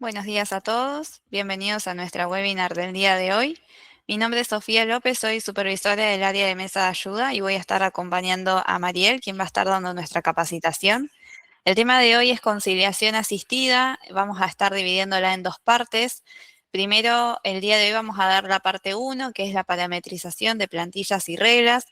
Buenos días a todos, bienvenidos a nuestra webinar del día de hoy. Mi nombre es Sofía López, soy supervisora del área de mesa de ayuda y voy a estar acompañando a Mariel, quien va a estar dando nuestra capacitación. El tema de hoy es conciliación asistida, vamos a estar dividiéndola en dos partes. Primero, el día de hoy vamos a dar la parte 1, que es la parametrización de plantillas y reglas.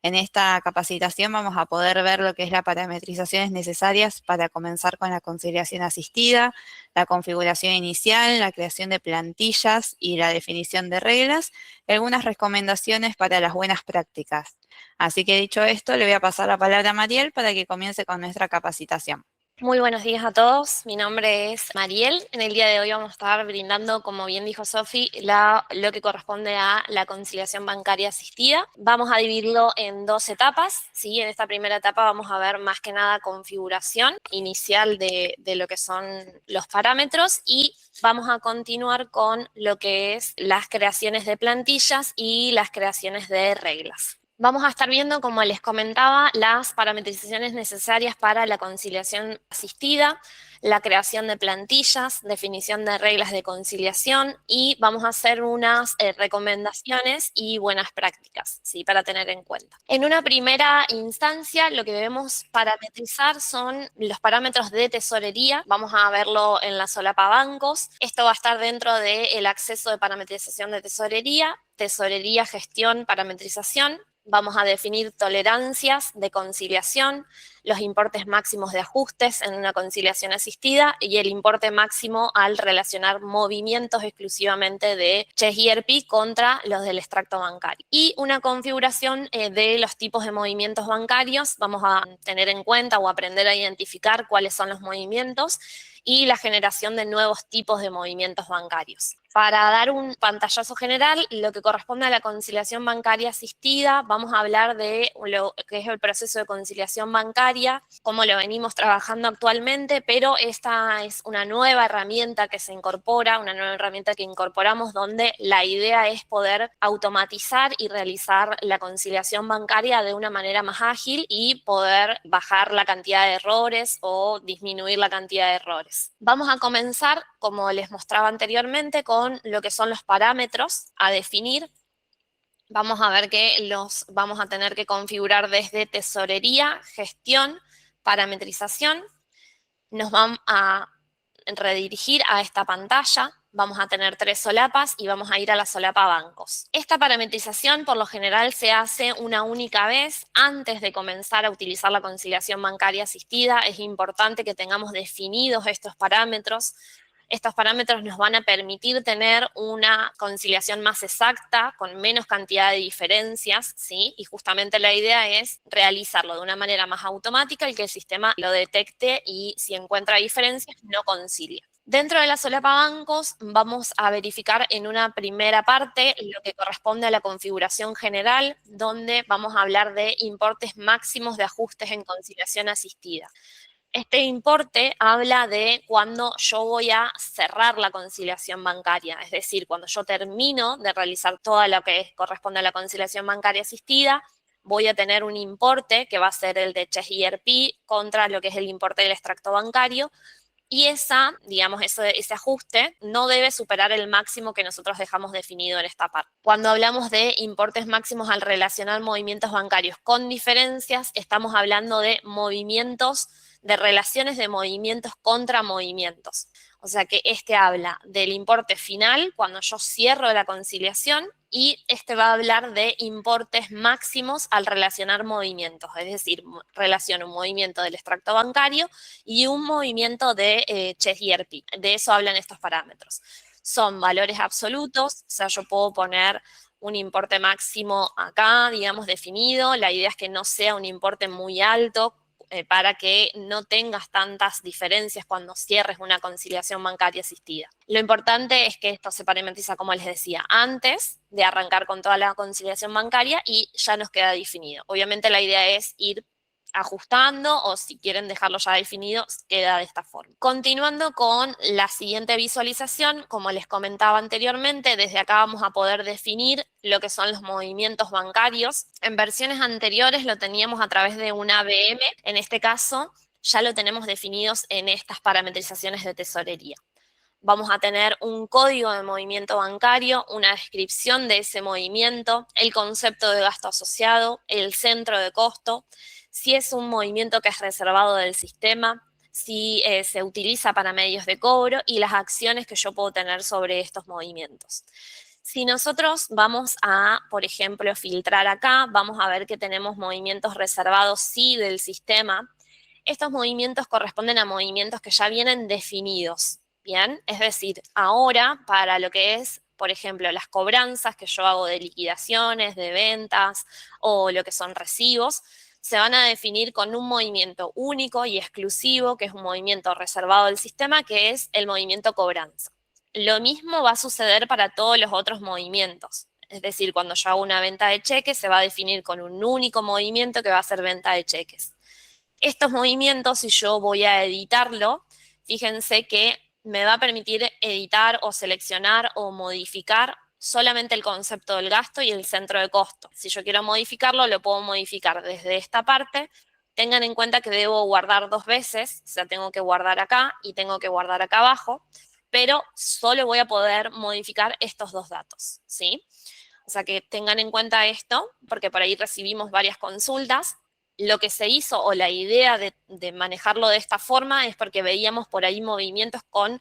En esta capacitación vamos a poder ver lo que es las parametrizaciones necesarias para comenzar con la conciliación asistida, la configuración inicial, la creación de plantillas y la definición de reglas, y algunas recomendaciones para las buenas prácticas. Así que dicho esto, le voy a pasar la palabra a Mariel para que comience con nuestra capacitación. Muy buenos días a todos, mi nombre es Mariel. En el día de hoy vamos a estar brindando, como bien dijo Sofi, lo que corresponde a la conciliación bancaria asistida. Vamos a dividirlo en dos etapas, ¿sí? En esta primera etapa vamos a ver más que nada configuración inicial de lo que son los parámetros y vamos a continuar con lo que es las creaciones de plantillas y las creaciones de reglas. Vamos a estar viendo, como les comentaba, las parametrizaciones necesarias para la conciliación asistida, la creación de plantillas, definición de reglas de conciliación y vamos a hacer unas recomendaciones y buenas prácticas, ¿sí? Para tener en cuenta. En una primera instancia, lo que debemos parametrizar son los parámetros de tesorería. Vamos a verlo en la solapa bancos. Esto va a estar dentro del acceso de parametrización de tesorería, gestión, parametrización. Vamos a definir tolerancias de conciliación, los importes máximos de ajustes en una conciliación asistida y el importe máximo al relacionar movimientos exclusivamente de Chess y ERP contra los del extracto bancario. Y una configuración de los tipos de movimientos bancarios. Vamos a tener en cuenta o aprender a identificar cuáles son los movimientos y la generación de nuevos tipos de movimientos bancarios. Para dar un pantallazo general, lo que corresponde a la conciliación bancaria asistida, vamos a hablar de lo que es el proceso de conciliación bancaria, cómo lo venimos trabajando actualmente, pero esta es una nueva herramienta que se incorpora, una nueva herramienta que incorporamos donde la idea es poder automatizar y realizar la conciliación bancaria de una manera más ágil y poder bajar la cantidad de errores o disminuir la cantidad de errores. Vamos a comenzar, como les mostraba anteriormente, con lo que son los parámetros a definir. Vamos a ver que los vamos a tener que configurar desde tesorería, gestión, parametrización. Nos van a redirigir a esta pantalla. Vamos a tener 3 solapas y vamos a ir a la solapa bancos. Esta parametrización por lo general se hace una única vez antes de comenzar a utilizar la conciliación bancaria asistida. Es importante que tengamos definidos estos parámetros. Estos parámetros nos van a permitir tener una conciliación más exacta, con menos cantidad de diferencias, ¿sí? Y justamente la idea es realizarlo de una manera más automática y que el sistema lo detecte y si encuentra diferencias, no concilia. Dentro de la solapa bancos vamos a verificar en una primera parte lo que corresponde a la configuración general, donde vamos a hablar de importes máximos de ajustes en conciliación asistida. Este importe habla de cuando yo voy a cerrar la conciliación bancaria, es decir, cuando yo termino de realizar todo lo que corresponde a la conciliación bancaria asistida, voy a tener un importe que va a ser el de Chess y ERP contra lo que es el importe del extracto bancario, y ese ajuste no debe superar el máximo que nosotros dejamos definido en esta parte. Cuando hablamos de importes máximos al relacionar movimientos bancarios con diferencias, estamos hablando de movimientos, de relaciones de movimientos contra movimientos. O sea que este habla del importe final cuando yo cierro la conciliación y este va a hablar de importes máximos al relacionar movimientos, es decir, relaciono un movimiento del extracto bancario y un movimiento de Chess y ERP. De eso hablan estos parámetros. Son valores absolutos, o sea, yo puedo poner un importe máximo acá, digamos, definido. La idea es que no sea un importe muy alto para que no tengas tantas diferencias cuando cierres una conciliación bancaria asistida. Lo importante es que esto se parametriza, como les decía, antes de arrancar con toda la conciliación bancaria y ya nos queda definido. Obviamente la idea es ir ajustando o si quieren dejarlo ya definido, queda de esta forma. Continuando con la siguiente visualización, como les comentaba anteriormente, desde acá vamos a poder definir lo que son los movimientos bancarios. En versiones anteriores lo teníamos a través de una ABM, en este caso ya lo tenemos definidos en estas parametrizaciones de tesorería. Vamos a tener un código de movimiento bancario, una descripción de ese movimiento, el concepto de gasto asociado, el centro de costo, si es un movimiento que es reservado del sistema, si se utiliza para medios de cobro y las acciones que yo puedo tener sobre estos movimientos. Si nosotros vamos a, por ejemplo, filtrar acá, vamos a ver que tenemos movimientos reservados sí del sistema. Estos movimientos corresponden a movimientos que ya vienen definidos, ¿bien? Es decir, ahora para lo que es, por ejemplo, las cobranzas que yo hago de liquidaciones, de ventas o lo que son recibos, se van a definir con un movimiento único y exclusivo, que es un movimiento reservado del sistema, que es el movimiento cobranza. Lo mismo va a suceder para todos los otros movimientos. Es decir, cuando yo hago una venta de cheques, se va a definir con un único movimiento que va a ser venta de cheques. Estos movimientos, si yo voy a editarlo, fíjense que me va a permitir editar o seleccionar o modificar solamente el concepto del gasto y el centro de costo. Si yo quiero modificarlo, lo puedo modificar desde esta parte. Tengan en cuenta que debo guardar 2 veces, o sea, tengo que guardar acá y tengo que guardar acá abajo, pero solo voy a poder modificar estos 2 datos, ¿sí? O sea, que tengan en cuenta esto, porque por ahí recibimos varias consultas. Lo que se hizo o la idea de manejarlo de esta forma es porque veíamos por ahí movimientos con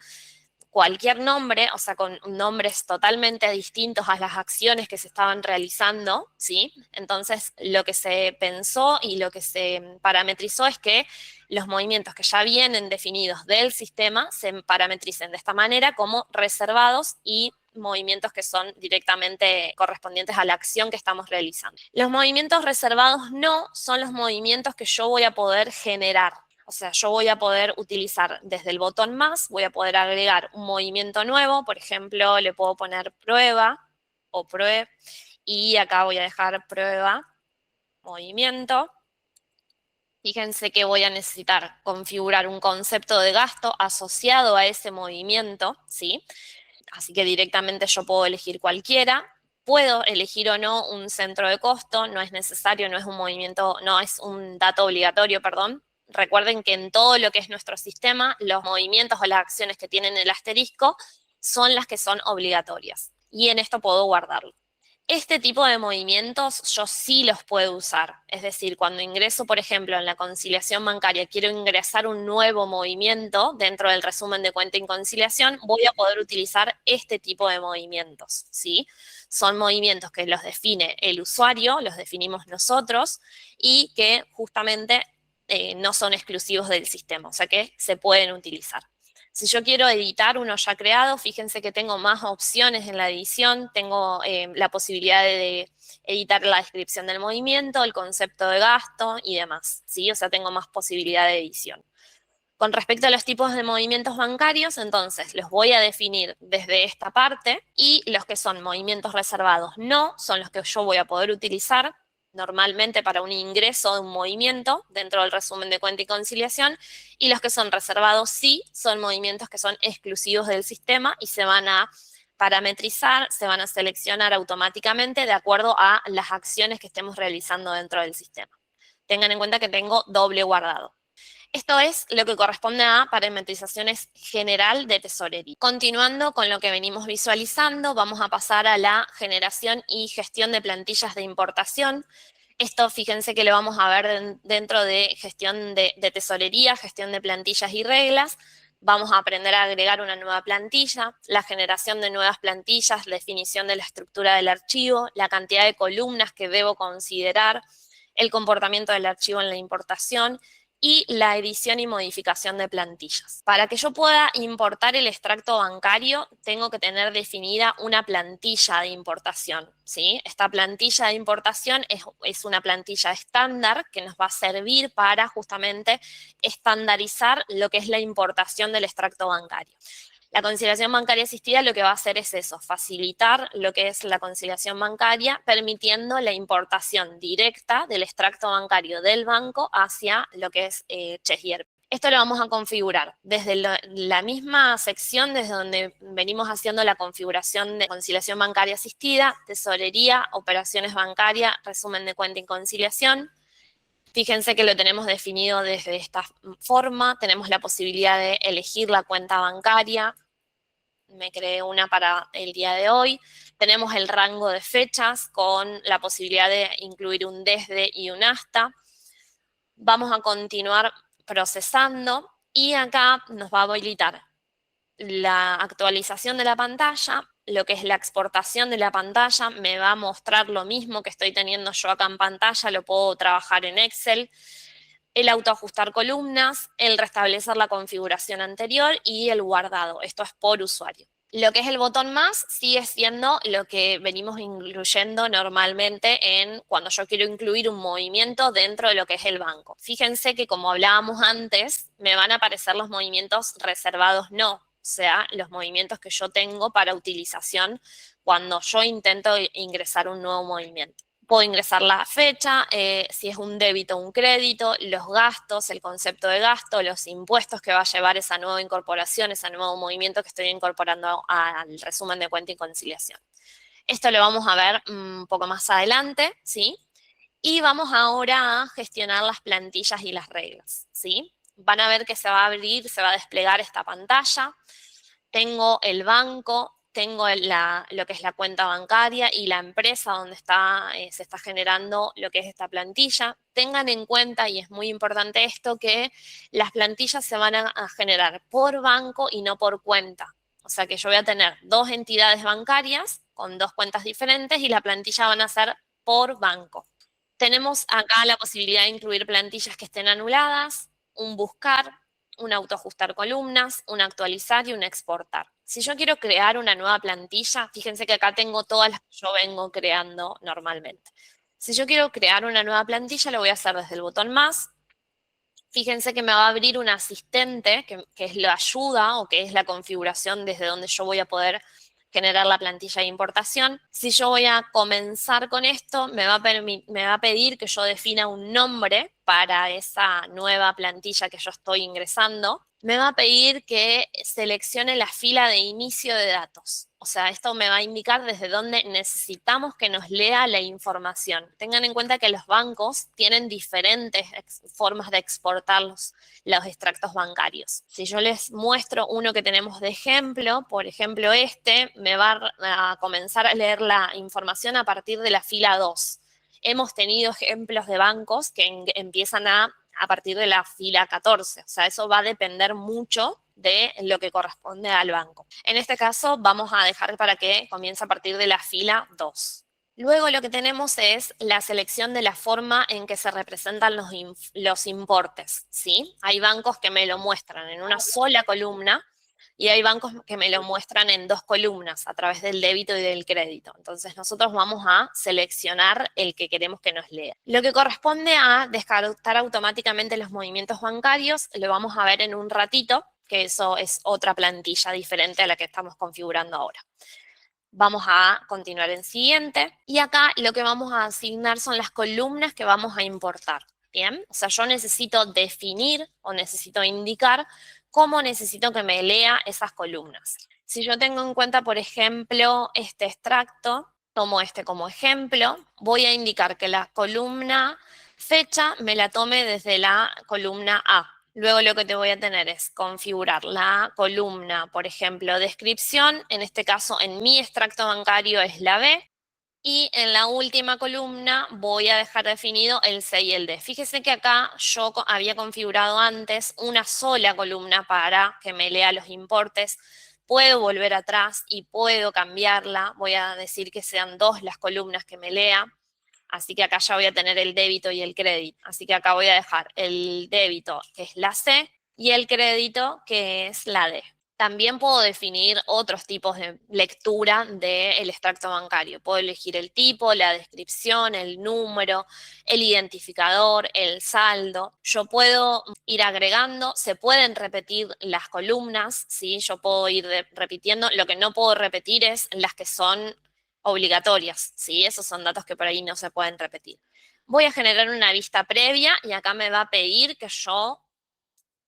cualquier nombre, o sea, con nombres totalmente distintos a las acciones que se estaban realizando, ¿sí? Entonces, lo que se pensó y lo que se parametrizó es que los movimientos que ya vienen definidos del sistema se parametricen de esta manera como reservados y movimientos que son directamente correspondientes a la acción que estamos realizando. Los movimientos reservados no son los movimientos que yo voy a poder generar. O sea, yo voy a poder utilizar desde el botón más, voy a poder agregar un movimiento nuevo, por ejemplo, le puedo poner prueba o pruebe, y acá voy a dejar prueba, movimiento. Fíjense que voy a necesitar configurar un concepto de gasto asociado a ese movimiento, ¿sí? Así que directamente yo puedo elegir cualquiera. Puedo elegir o no un centro de costo, no es necesario, no es un movimiento, no es un dato obligatorio, perdón. Recuerden que en todo lo que es nuestro sistema, los movimientos o las acciones que tienen el asterisco son las que son obligatorias. Y en esto puedo guardarlo. Este tipo de movimientos yo sí los puedo usar. Es decir, cuando ingreso, por ejemplo, en la conciliación bancaria, quiero ingresar un nuevo movimiento dentro del resumen de cuenta en conciliación, voy a poder utilizar este tipo de movimientos, ¿sí? Son movimientos que los define el usuario, los definimos nosotros y que justamente no son exclusivos del sistema, o sea que se pueden utilizar. Si yo quiero editar uno ya creado, fíjense que tengo más opciones en la edición, tengo la posibilidad de editar la descripción del movimiento, el concepto de gasto y demás, ¿sí? O sea, tengo más posibilidad de edición. Con respecto a los tipos de movimientos bancarios, entonces los voy a definir desde esta parte y los que son movimientos reservados no, son los que yo voy a poder utilizar normalmente para un ingreso de un movimiento dentro del resumen de cuenta y conciliación, y los que son reservados sí, son movimientos que son exclusivos del sistema y se van a parametrizar, se van a seleccionar automáticamente de acuerdo a las acciones que estemos realizando dentro del sistema. Tengan en cuenta que tengo doble guardado. Esto es lo que corresponde a parametrizaciones general de tesorería. Continuando con lo que venimos visualizando, vamos a pasar a la generación y gestión de plantillas de importación. Esto fíjense que lo vamos a ver dentro de gestión de tesorería, gestión de plantillas y reglas. Vamos a aprender a agregar una nueva plantilla, la generación de nuevas plantillas, la definición de la estructura del archivo, la cantidad de columnas que debo considerar, el comportamiento del archivo en la importación y la edición y modificación de plantillas. Para que yo pueda importar el extracto bancario, tengo que tener definida una plantilla de importación, ¿sí? Esta plantilla de importación es una plantilla estándar que nos va a servir para justamente estandarizar lo que es la importación del extracto bancario. La conciliación bancaria asistida lo que va a hacer es eso, facilitar lo que es la conciliación bancaria, permitiendo la importación directa del extracto bancario del banco hacia lo que es Cheshire. Esto lo vamos a configurar desde la misma sección desde donde venimos haciendo la configuración de conciliación bancaria asistida, tesorería, operaciones bancarias, resumen de cuenta y conciliación. Fíjense que lo tenemos definido desde esta forma, tenemos la posibilidad de elegir la cuenta bancaria, me creé una para el día de hoy. Tenemos el rango de fechas con la posibilidad de incluir un desde y un hasta. Vamos a continuar procesando y acá nos va a habilitar la actualización de la pantalla, lo que es la exportación de la pantalla, me va a mostrar lo mismo que estoy teniendo yo acá en pantalla, lo puedo trabajar en Excel, el autoajustar columnas, el restablecer la configuración anterior y el guardado. Esto es por usuario. Lo que es el botón más sigue siendo lo que venimos incluyendo normalmente en cuando yo quiero incluir un movimiento dentro de lo que es el banco. Fíjense que como hablábamos antes, me van a aparecer los movimientos reservados no, o sea, los movimientos que yo tengo para utilización cuando yo intento ingresar un nuevo movimiento. Puedo ingresar la fecha, si es un débito o un crédito, los gastos, el concepto de gasto, los impuestos que va a llevar esa nueva incorporación, ese nuevo movimiento que estoy incorporando al resumen de cuenta y conciliación. Esto lo vamos a ver un poco más adelante, ¿sí? Y vamos ahora a gestionar las plantillas y las reglas, ¿sí? Van a ver que se va a abrir, se va a desplegar esta pantalla. Tengo el banco, tengo lo que es la cuenta bancaria y la empresa donde se está generando lo que es esta plantilla. Tengan en cuenta, y es muy importante esto, que las plantillas se van a generar por banco y no por cuenta. O sea que yo voy a tener dos entidades bancarias con dos cuentas diferentes y la plantilla van a ser por banco. Tenemos acá la posibilidad de incluir plantillas que estén anuladas, un buscar, un autoajustar columnas, un actualizar y un exportar. Si yo quiero crear una nueva plantilla, fíjense que acá tengo todas las que yo vengo creando normalmente. Si yo quiero crear una nueva plantilla, lo voy a hacer desde el botón más. Fíjense que me va a abrir un asistente, que es la ayuda o que es la configuración desde donde yo voy a poder generar la plantilla de importación. Si yo voy a comenzar con esto, me va a pedir que yo defina un nombre para esa nueva plantilla que yo estoy ingresando. Me va a pedir que seleccione la fila de inicio de datos. O sea, esto me va a indicar desde dónde necesitamos que nos lea la información. Tengan en cuenta que los bancos tienen diferentes formas de exportar los extractos bancarios. Si yo les muestro uno que tenemos de ejemplo, por ejemplo me va a comenzar a leer la información a partir de la fila 2. Hemos tenido ejemplos de bancos que empiezan a partir de la fila 14. O sea, eso va a depender mucho de lo que corresponde al banco. En este caso, vamos a dejar para que comience a partir de la fila 2. Luego lo que tenemos es la selección de la forma en que se representan los importes, ¿sí? Hay bancos que me lo muestran en una sola columna y hay bancos que me lo muestran en dos columnas a través del débito y del crédito. Entonces nosotros vamos a seleccionar el que queremos que nos lea. Lo que corresponde a descartar automáticamente los movimientos bancarios lo vamos a ver en un ratito, que eso es otra plantilla diferente a la que estamos configurando ahora. Vamos a continuar en siguiente y acá lo que vamos a asignar son las columnas que vamos a importar. Bien, o sea, yo necesito definir o necesito indicar cómo necesito que me lea esas columnas. Si yo tengo en cuenta, por ejemplo, este extracto, tomo este como ejemplo, voy a indicar que la columna fecha me la tome desde la columna A. Luego lo que te voy a tener es configurar la columna, por ejemplo, descripción, en este caso en mi extracto bancario es la B, y en la última columna voy a dejar definido el C y el D. Fíjese que acá yo había configurado antes una sola columna para que me lea los importes. Puedo volver atrás y puedo cambiarla. Voy a decir que sean dos las columnas que me lea. Así que acá ya voy a tener el débito y el crédito. Así que acá voy a dejar el débito, que es la C, y el crédito, que es la D. También puedo definir otros tipos de lectura del extracto bancario. Puedo elegir el tipo, la descripción, el número, el identificador, el saldo. Yo puedo ir agregando, se pueden repetir las columnas, ¿sí? Yo puedo ir repitiendo. Lo que no puedo repetir es las que son obligatorias, ¿sí? Esos son datos que por ahí no se pueden repetir. Voy a generar una vista previa y acá me va a pedir que yo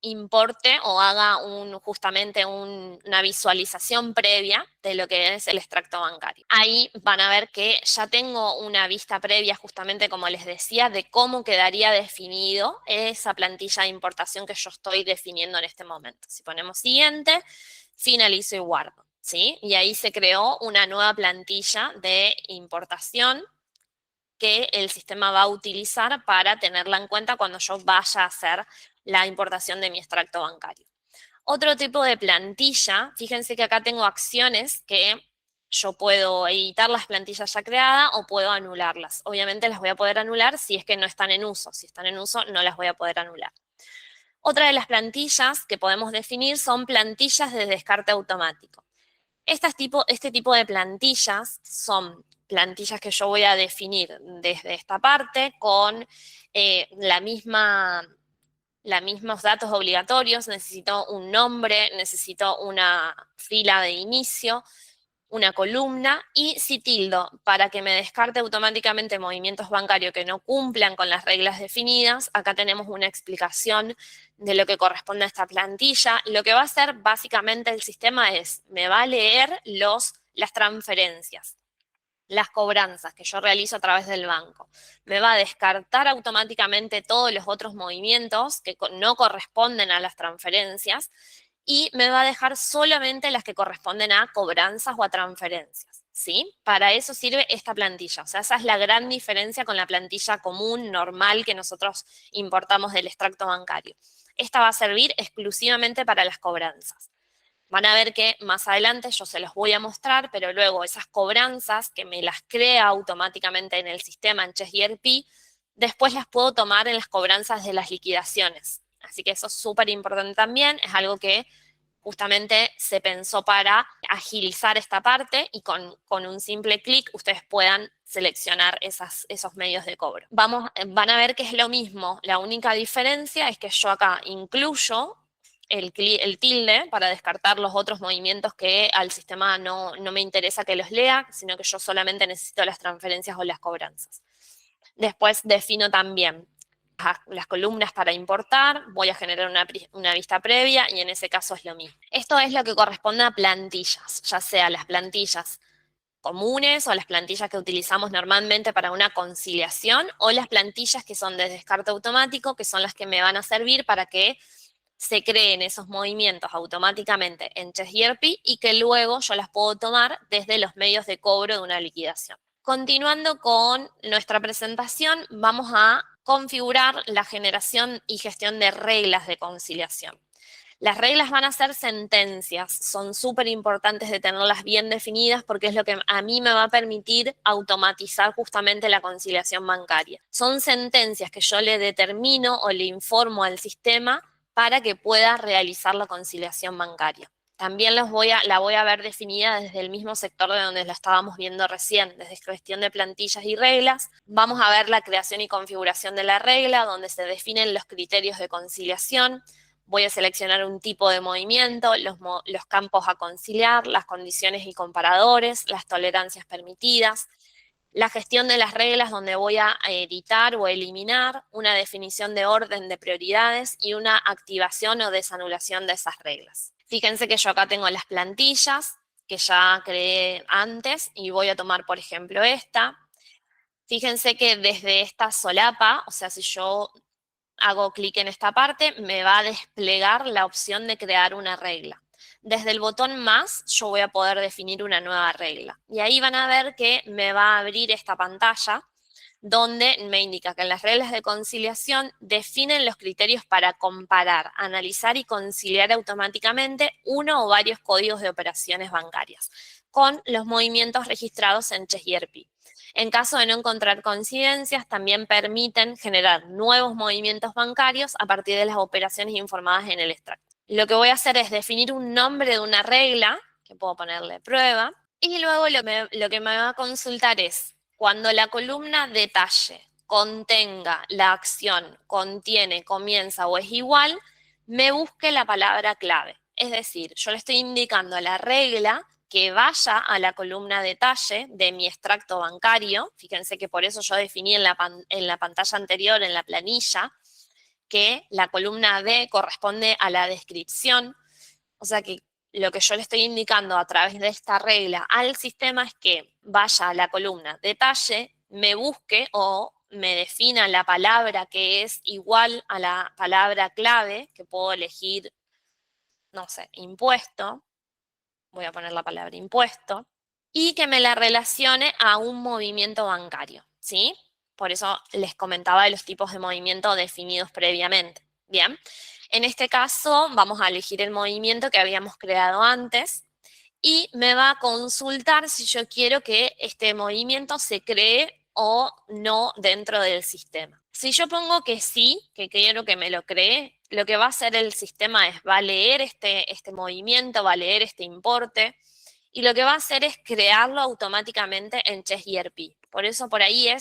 importe o haga justamente una visualización previa de lo que es el extracto bancario. Ahí van a ver que ya tengo una vista previa, justamente como les decía, de cómo quedaría definido esa plantilla de importación que yo estoy definiendo en este momento. Si ponemos siguiente, finalizo y guardo. ¿sí? Y ahí se creó una nueva plantilla de importación que el sistema va a utilizar para tenerla en cuenta cuando yo vaya a hacer la importación de mi extracto bancario. Otro tipo de plantilla, fíjense que acá tengo acciones que yo puedo editar las plantillas ya creadas o puedo anularlas. Obviamente las voy a poder anular si es que no están en uso. Si están en uso, no las voy a poder anular. Otra de las plantillas que podemos definir son plantillas de descarte automático. Este tipo de plantillas son plantillas que yo voy a definir desde esta parte con la misma los mismos datos obligatorios, necesito un nombre, necesito una fila de inicio, una columna y si tildo para que me descarte automáticamente movimientos bancarios que no cumplan con las reglas definidas, acá tenemos una explicación de lo que corresponde a esta plantilla. Lo que va a hacer básicamente el sistema es, me va a leer las transferencias, las cobranzas que yo realizo a través del banco. Me va a descartar automáticamente todos los otros movimientos que no corresponden a las transferencias y me va a dejar solamente las que corresponden a cobranzas o a transferencias, ¿sí? Para eso sirve esta plantilla. O sea, esa es la gran diferencia con la plantilla común, normal, que nosotros importamos del extracto bancario. Esta va a servir exclusivamente para las cobranzas. Van a ver que más adelante yo se los voy a mostrar, pero luego esas cobranzas que me las crea automáticamente en el sistema en Chess ERP, después las puedo tomar en las cobranzas de las liquidaciones. Así que eso es súper importante también, es algo que justamente se pensó para agilizar esta parte y con un simple clic ustedes puedan seleccionar esos medios de cobro. Van a ver que es lo mismo, la única diferencia es que yo acá incluyo el tilde para descartar los otros movimientos que al sistema no me interesa que los lea, sino que yo solamente necesito las transferencias o las cobranzas. Después defino también las columnas para importar, voy a generar una vista previa y en ese caso es lo mismo. Esto es lo que corresponde a plantillas, ya sea las plantillas comunes o las plantillas que utilizamos normalmente para una conciliación o las plantillas que son de descarte automático, que son las que me van a servir para que se creen esos movimientos automáticamente en Chess ERP y que luego yo las puedo tomar desde los medios de cobro de una liquidación. Continuando con nuestra presentación, vamos a configurar la generación y gestión de reglas de conciliación. Las reglas van a ser sentencias, son súper importantes de tenerlas bien definidas porque es lo que a mí me va a permitir automatizar justamente la conciliación bancaria. Son sentencias que yo le determino o le informo al sistema para que pueda realizar la conciliación bancaria. También la voy a ver definida desde el mismo sector de donde la estábamos viendo recién, desde gestión de plantillas y reglas. Vamos a ver la creación y configuración de la regla, donde se definen los criterios de conciliación. Voy a seleccionar un tipo de movimiento, los campos a conciliar, las condiciones y comparadores, las tolerancias permitidas, la gestión de las reglas donde voy a editar o eliminar, una definición de orden de prioridades y una activación o desanulación de esas reglas. Fíjense que yo acá tengo las plantillas que ya creé antes y voy a tomar, por ejemplo, esta. Fíjense que desde esta solapa, o sea, si yo hago clic en esta parte, me va a desplegar la opción de crear una regla. Desde el botón más, yo voy a poder definir una nueva regla. Y ahí van a ver que me va a abrir esta pantalla donde me indica que en las reglas de conciliación definen los criterios para comparar, analizar y conciliar automáticamente uno o varios códigos de operaciones bancarias con los movimientos registrados en Chess ERP. En caso de no encontrar coincidencias, también permiten generar nuevos movimientos bancarios a partir de las operaciones informadas en el extracto. Lo que voy a hacer es definir un nombre de una regla, que puedo ponerle prueba, y luego lo que me va a consultar es cuando la columna detalle contenga la acción, contiene, comienza o es igual, me busque la palabra clave. Es decir, yo le estoy indicando a la regla que vaya a la columna detalle de mi extracto bancario. Fíjense que por eso yo definí en la pantalla anterior, en la planilla, que la columna D corresponde a la descripción. O sea que lo que yo le estoy indicando a través de esta regla al sistema es que vaya a la columna detalle, me busque o me defina la palabra que es igual a la palabra clave, que puedo elegir, no sé, impuesto. voy a poner la palabra impuesto, y que me la relacione a un movimiento bancario, ¿sí? Por eso les comentaba de los tipos de movimiento definidos previamente. Bien, en este caso vamos a elegir el movimiento que habíamos creado antes y me va a consultar si yo quiero que este movimiento se cree o no dentro del sistema. Si yo pongo que sí, que quiero que me lo cree, lo que va a hacer el sistema es, va a leer este movimiento, va a leer este importe, y lo que va a hacer es crearlo automáticamente en ChessGRP. Por eso por ahí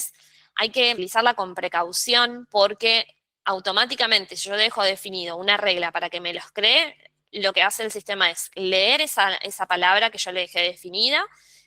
hay que utilizarla con precaución porque automáticamente si yo dejo definido una regla para que me los cree, lo que hace el sistema es leer esa palabra que yo le dejé definida,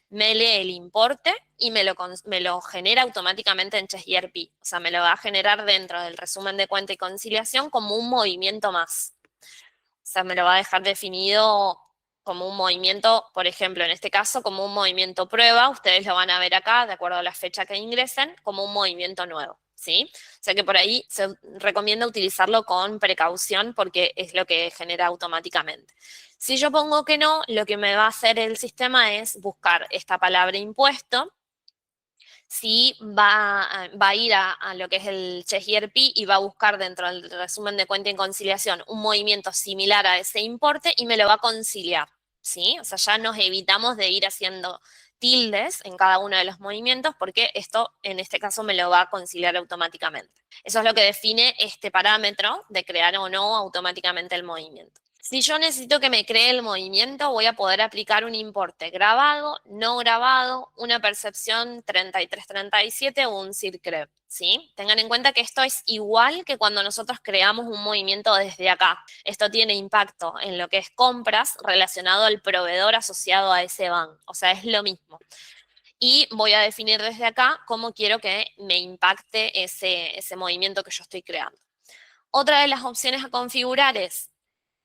me lee el importe y me lo genera automáticamente en ChessGRP. O sea, me lo va a generar dentro del resumen de cuenta y conciliación como un movimiento más. O sea, me lo va a dejar definido como un movimiento, por ejemplo, en este caso, como un movimiento prueba. Ustedes lo van a ver acá, de acuerdo a la fecha que ingresen, como un movimiento nuevo, ¿sí? O sea que por ahí se recomienda utilizarlo con precaución porque es lo que genera automáticamente. Si yo pongo que no, lo que me va a hacer el sistema es buscar esta palabra impuesto, si va a ir a lo que es el ChessGRP y va a buscar dentro del resumen de cuenta y conciliación un movimiento similar a ese importe y me lo va a conciliar, ¿sí? O sea, ya nos evitamos de ir haciendo tildes en cada uno de los movimientos porque esto en este caso me lo va a conciliar automáticamente. Eso es lo que define este parámetro de crear o no automáticamente el movimiento. Si yo necesito que me cree el movimiento, voy a poder aplicar un importe grabado, no grabado, una percepción 33-37 o un circrep, ¿sí? Tengan en cuenta que esto es igual que cuando nosotros creamos un movimiento desde acá. Esto tiene impacto en lo que es compras relacionado al proveedor asociado a ese banco. O sea, es lo mismo. Y voy a definir desde acá cómo quiero que me impacte ese movimiento que yo estoy creando. Otra de las opciones a configurar es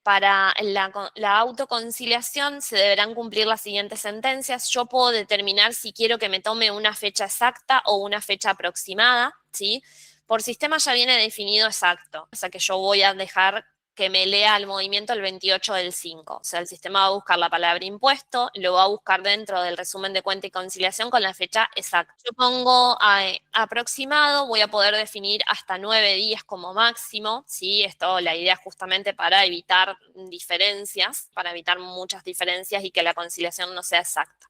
para la autoconciliación se deberán cumplir las siguientes sentencias. Yo puedo determinar si quiero que me tome una fecha exacta o una fecha aproximada, ¿sí? Por sistema ya viene definido exacto, o sea que yo voy a dejar que me lea el movimiento el 28 del 5. O sea, el sistema va a buscar la palabra impuesto, lo va a buscar dentro del resumen de cuenta y conciliación con la fecha exacta. Yo pongo aproximado, voy a poder definir hasta 9 días como máximo, ¿sí? Esto, la idea es justamente para evitar diferencias, para evitar muchas diferencias y que la conciliación no sea exacta.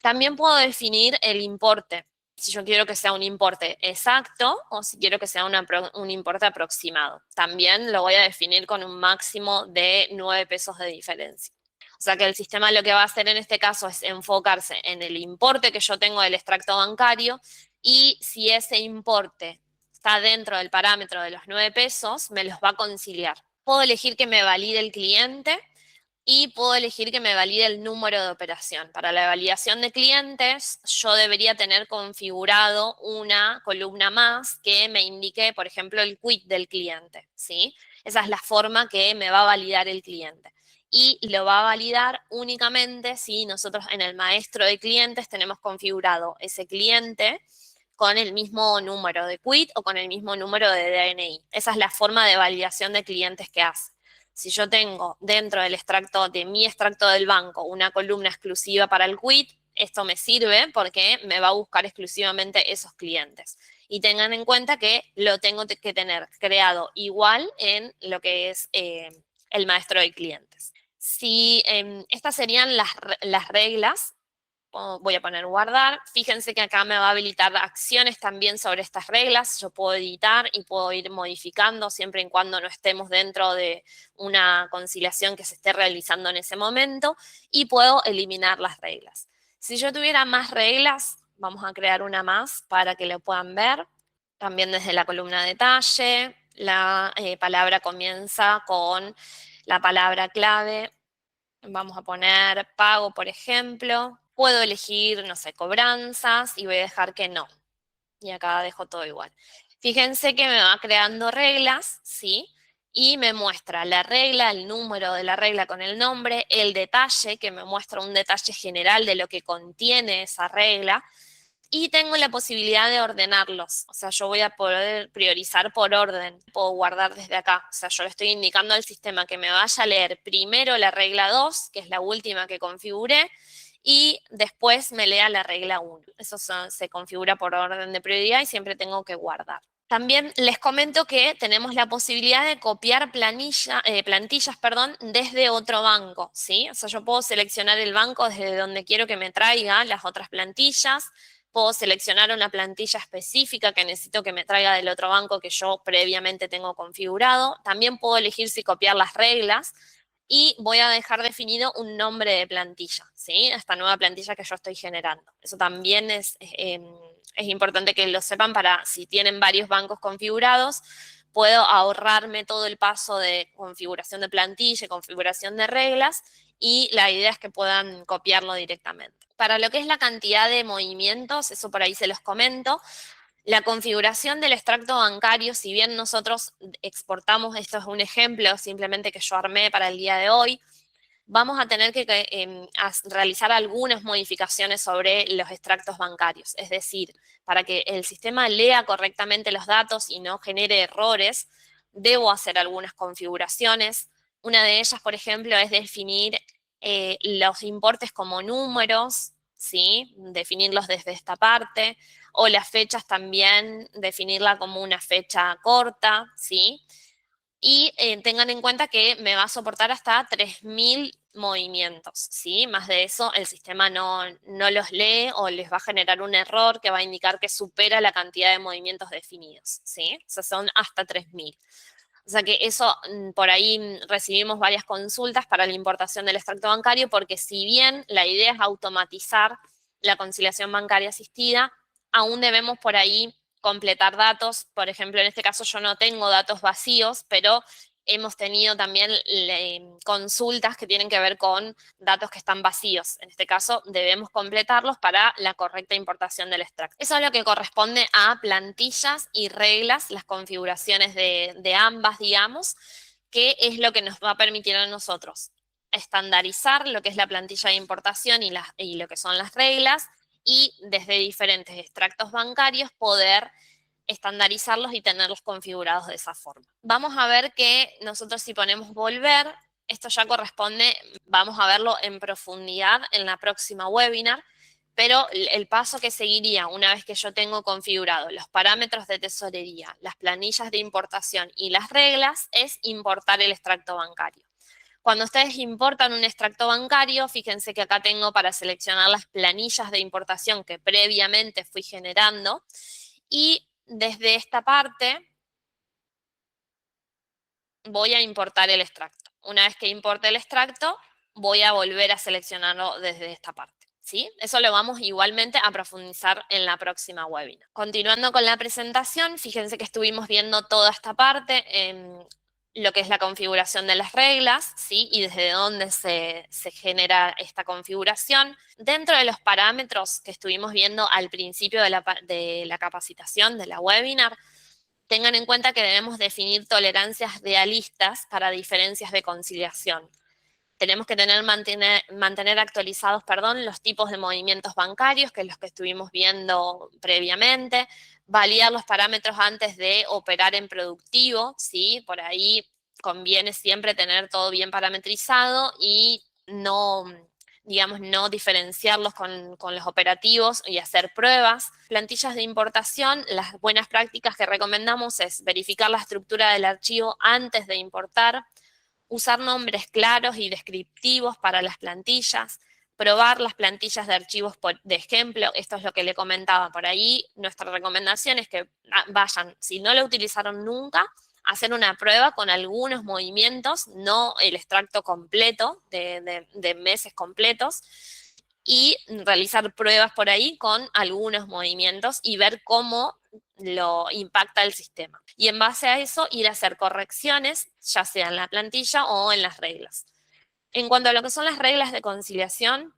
También puedo definir el importe, si yo quiero que sea un importe exacto o si quiero que sea un importe aproximado. También lo voy a definir con un máximo de 9 pesos de diferencia. O sea que el sistema lo que va a hacer en este caso es enfocarse en el importe que yo tengo del extracto bancario y si ese importe está dentro del parámetro de los 9 pesos, me los va a conciliar. Puedo elegir que me valide el cliente y puedo elegir que me valide el número de operación. Para la validación de clientes, yo debería tener configurado una columna más que me indique, por ejemplo, el quit del cliente, ¿sí? Esa es la forma que me va a validar el cliente. Y lo va a validar únicamente si nosotros en el maestro de clientes tenemos configurado ese cliente con el mismo número de quit o con el mismo número de DNI. Esa es la forma de validación de clientes que hace. Si yo tengo dentro del extracto, de mi extracto del banco, una columna exclusiva para el quit, esto me sirve porque me va a buscar exclusivamente esos clientes. Y tengan en cuenta que lo tengo que tener creado igual en lo que es el maestro de clientes. Si estas serían las reglas, voy a poner guardar. Fíjense que acá me va a habilitar acciones también sobre estas reglas. Yo puedo editar y puedo ir modificando siempre y cuando no estemos dentro de una conciliación que se esté realizando en ese momento y puedo eliminar las reglas. Si yo tuviera más reglas, vamos a crear una más para que lo puedan ver. También desde la columna detalle, la palabra comienza con la palabra clave. Vamos a poner pago, por ejemplo. Puedo elegir, no sé, cobranzas y voy a dejar que no. Y acá dejo todo igual. Fíjense que me va creando reglas, ¿sí? Y me muestra la regla, el número de la regla con el nombre, el detalle, que me muestra un detalle general de lo que contiene esa regla. Y tengo la posibilidad de ordenarlos, o sea, yo voy a poder priorizar por orden, puedo guardar desde acá, o sea, yo le estoy indicando al sistema que me vaya a leer primero la regla 2, que es la última que configuré, y después me lea la regla 1. Eso se configura por orden de prioridad y siempre tengo que guardar. También les comento que tenemos la posibilidad de copiar plantillas, desde otro banco, ¿sí? O sea, yo puedo seleccionar el banco desde donde quiero que me traiga las otras plantillas, puedo seleccionar una plantilla específica que necesito que me traiga del otro banco que yo previamente tengo configurado. También puedo elegir si copiar las reglas y voy a dejar definido un nombre de plantilla, ¿sí? Esta nueva plantilla que yo estoy generando. Eso también es importante que lo sepan para si tienen varios bancos configurados, puedo ahorrarme todo el paso de configuración de plantilla y configuración de reglas y la idea es que puedan copiarlo directamente. Para lo que es la cantidad de movimientos, eso por ahí se los comento, la configuración del extracto bancario, si bien nosotros exportamos, esto es un ejemplo simplemente que yo armé para el día de hoy, vamos a tener que realizar algunas modificaciones sobre los extractos bancarios. Es decir, para que el sistema lea correctamente los datos y no genere errores, debo hacer algunas configuraciones. Una de ellas, por ejemplo, es definir los importes como números, ¿sí? Definirlos desde esta parte, o las fechas también, definirla como una fecha corta, ¿sí? Y tengan en cuenta que me va a soportar hasta 3000 movimientos, ¿sí? Más de eso el sistema no los lee o les va a generar un error que va a indicar que supera la cantidad de movimientos definidos, ¿sí? O sea, son hasta 3000. O sea que eso, por ahí recibimos varias consultas para la importación del extracto bancario, porque si bien la idea es automatizar la conciliación bancaria asistida, aún debemos por ahí completar datos. Por ejemplo, en este caso yo no tengo datos vacíos, pero hemos tenido también consultas que tienen que ver con datos que están vacíos. En este caso, debemos completarlos para la correcta importación del extracto. Eso es lo que corresponde a plantillas y reglas, las configuraciones de ambas, digamos, que es lo que nos va a permitir a nosotros estandarizar lo que es la plantilla de importación y lo que son las reglas, y desde diferentes extractos bancarios poder estandarizarlos y tenerlos configurados de esa forma. Vamos a ver que nosotros si ponemos volver, esto ya corresponde, vamos a verlo en profundidad en la próxima webinar, pero el paso que seguiría una vez que yo tengo configurado los parámetros de tesorería, las planillas de importación y las reglas es importar el extracto bancario. Cuando ustedes importan un extracto bancario, fíjense que acá tengo para seleccionar las planillas de importación que previamente fui generando y desde esta parte voy a importar el extracto. Una vez que importe el extracto, voy a volver a seleccionarlo desde esta parte, ¿sí? Eso lo vamos igualmente a profundizar en la próxima webinar. Continuando con la presentación, fíjense que estuvimos viendo toda esta parte en lo que es la configuración de las reglas, ¿sí? Y desde dónde se genera esta configuración. Dentro de los parámetros que estuvimos viendo al principio de la capacitación, de la webinar, tengan en cuenta que debemos definir tolerancias realistas para diferencias de conciliación. Tenemos que mantener actualizados, los tipos de movimientos bancarios, que es los que estuvimos viendo previamente, validar los parámetros antes de operar en productivo, ¿sí? Por ahí conviene siempre tener todo bien parametrizado y no, digamos, no diferenciarlos con los operativos y hacer pruebas. Plantillas de importación, las buenas prácticas que recomendamos es verificar la estructura del archivo antes de importar, usar nombres claros y descriptivos para las plantillas, probar las plantillas de archivos de ejemplo. Esto es lo que le comentaba por ahí. Nuestra recomendación es que vayan, si no lo utilizaron nunca, hacer una prueba con algunos movimientos, no el extracto completo de meses completos, y realizar pruebas por ahí con algunos movimientos y ver cómo lo impacta el sistema. Y en base a eso ir a hacer correcciones, ya sea en la plantilla o en las reglas. En cuanto a lo que son las reglas de conciliación,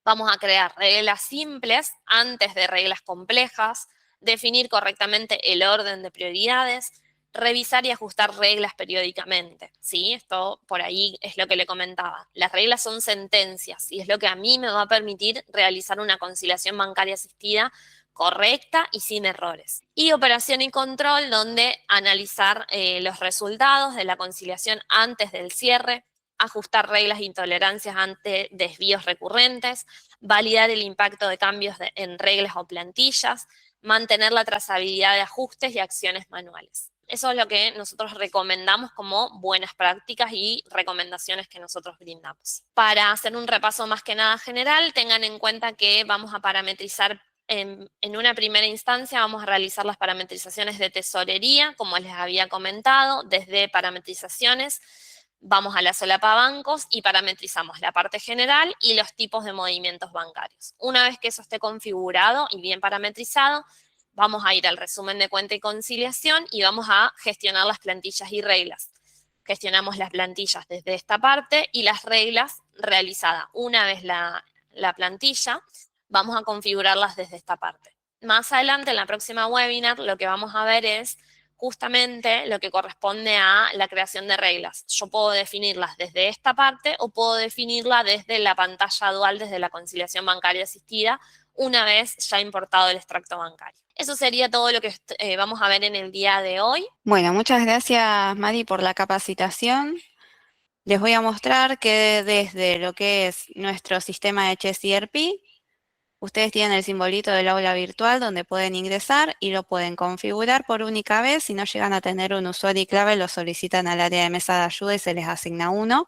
vamos a crear reglas simples antes de reglas complejas, definir correctamente el orden de prioridades, revisar y ajustar reglas periódicamente, ¿sí? Esto por ahí es lo que le comentaba. Las reglas son sentencias y es lo que a mí me va a permitir realizar una conciliación bancaria asistida correcta y sin errores. Y operación y control, donde analizar los resultados de la conciliación antes del cierre, ajustar reglas e intolerancias ante desvíos recurrentes, validar el impacto de cambios en reglas o plantillas, mantener la trazabilidad de ajustes y acciones manuales. Eso es lo que nosotros recomendamos como buenas prácticas y recomendaciones que nosotros brindamos. Para hacer un repaso más que nada general, tengan en cuenta que vamos a parametrizar en una primera instancia. Vamos a realizar las parametrizaciones de tesorería, como les había comentado, desde parametrizaciones vamos a la solapa bancos y parametrizamos la parte general y los tipos de movimientos bancarios. Una vez que eso esté configurado y bien parametrizado, vamos a ir al resumen de cuenta y conciliación y vamos a gestionar las plantillas y reglas. Gestionamos las plantillas desde esta parte y las reglas realizadas. Una vez la plantilla, vamos a configurarlas desde esta parte. Más adelante, en la próxima webinar, lo que vamos a ver es justamente lo que corresponde a la creación de reglas. Yo puedo definirlas desde esta parte o puedo definirla desde la pantalla dual, desde la conciliación bancaria asistida, una vez ya importado el extracto bancario. Eso sería todo lo que vamos a ver en el día de hoy. Bueno, muchas gracias, Mari, por la capacitación. Les voy a mostrar que desde lo que es nuestro sistema de Chess ERP, ustedes tienen el simbolito del aula virtual donde pueden ingresar y lo pueden configurar por única vez. Si no llegan a tener un usuario y clave, lo solicitan al área de mesa de ayuda y se les asigna uno.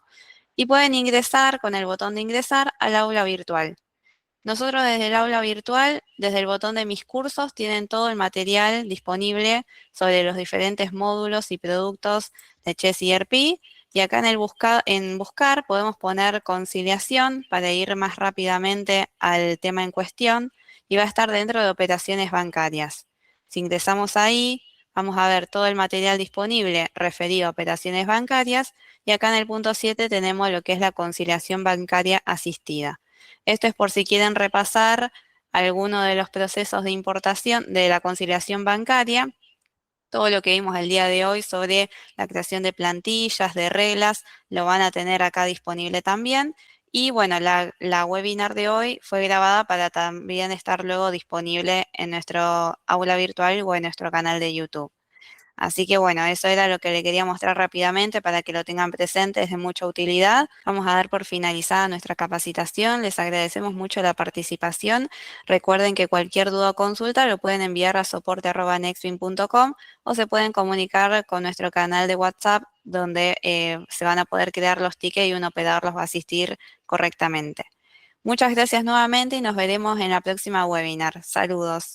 Y pueden ingresar con el botón de ingresar al aula virtual. Nosotros desde el aula virtual, desde el botón de mis cursos, tienen todo el material disponible sobre los diferentes módulos y productos de Chess ERP. Y acá en buscar podemos poner conciliación para ir más rápidamente al tema en cuestión y va a estar dentro de operaciones bancarias. Si ingresamos ahí, vamos a ver todo el material disponible referido a operaciones bancarias y acá en el punto 7 tenemos lo que es la conciliación bancaria asistida. Esto es por si quieren repasar alguno de los procesos de importación de la conciliación bancaria, todo lo que vimos el día de hoy sobre la creación de plantillas, de reglas, lo van a tener acá disponible también. Y bueno, la webinar de hoy fue grabada para también estar luego disponible en nuestro aula virtual o en nuestro canal de YouTube. Así que bueno, eso era lo que le quería mostrar rápidamente para que lo tengan presente, es de mucha utilidad. Vamos a dar por finalizada nuestra capacitación, les agradecemos mucho la participación. Recuerden que cualquier duda o consulta lo pueden enviar a soporte@nextfin.com o se pueden comunicar con nuestro canal de WhatsApp donde se van a poder crear los tickets y un operador los va a asistir correctamente. Muchas gracias nuevamente y nos veremos en la próxima webinar. Saludos.